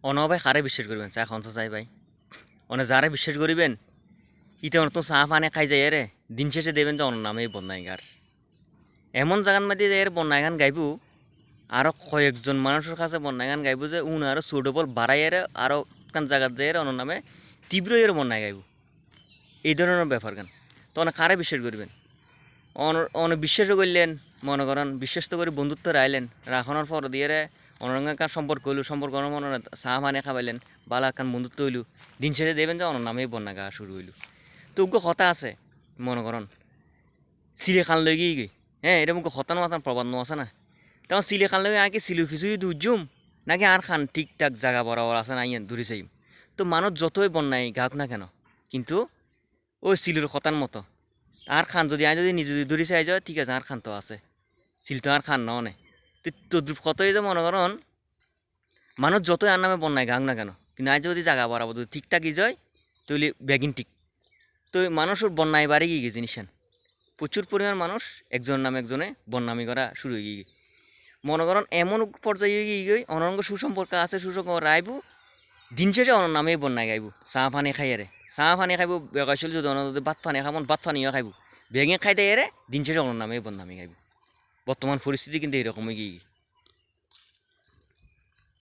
on ভাই কারে বিশ্বাস করবেন চা খাওয়া চাই ভাই অনে যারে বিশ্বাস করিবেন ইতে অন তো চা পানে খাই যায় রে দিন শেষে দেবেন যে অন নামে বন্যাই গার এমন জায়গার মধ্যে এর বন্যাই গান গাইবো আরও কয়েকজন মানুষের কাছে বন্যাই গান গাইবো যে উন আরও সুটেবল বাড়াই এর আরও কান জায়গার যে অন নামে তীব্র এর বন্যাই গাইবো এই ধরনের ব্যাপার গান তো অনেক কারে বিশ্বাস করবেন অনেক বিশ্বাসও করলেন মনে করেন বিশ্বাস তো করে বন্ধুত্ব রাইলেন রাখানোর পর দিয়ে অনরঙ্গাকার সম্পর্ক হইল সম্পর্ক মনে চা মানে খাবাইলেন বালা কান বন্ধুত্ব হইল দিন শেষে দেবেন যে অনর নামেই বন্যা গা শুরু হইল তো উগ্র কথা আছে মনে করেন সিলে খান লই গিয়ে হ্যাঁ এটা মুখ হতানো মাতান প্রবাদ আছে না তখন সিলে খান লই আগে সিলু ফিসুই দুজুম নাকি আর খান ঠিকঠাক জায়গা বরাবর আছে না ইয়ে দূরে চাইম তো মানুষ যতই বন্যায় গাক না কেন কিন্তু ওই সিলুর হতান মতো আর খান যদি আই যদি নিজে যদি দূরে চাই যায় ঠিক আছে আর খান তো আছে সিল তো আর খান নয় তো তদ্রুপ কতই তো মনে করেন মানুষ যতই আর নামে বন্যায় গাক না কেন কিন্তু আজ যদি জায়গা বরাবর যদি ঠিকঠাকই যায় তাহলে ব্যাগিন ঠিক তো মানুষের বন্যায় বাড়ি গিয়ে গেছে জিনিস প্রচুর পরিমাণ মানুষ একজন নামে একজনে বন্যামি করা শুরু হয়ে গিয়ে মনে করেন এমন পর্যায়ে গিয়ে গিয়ে অনঙ্গ সুসম্পর্ক আছে সুসম্পর্ক রাইবো দিন শেষে অনর নামেই বন্যায় গাইব চাহ পানি খাই এরে চাহ পানি খাইব বেগাইছিল যদি অন্য যদি ভাত পানি খাবন ভাত পানিও খাইব বেগে খাইতে এরে দিন শেষে অনর নামেই বন্যামি গাইব বর্তমান পরিস্থিতি কিন্তু এরকমই গিয়ে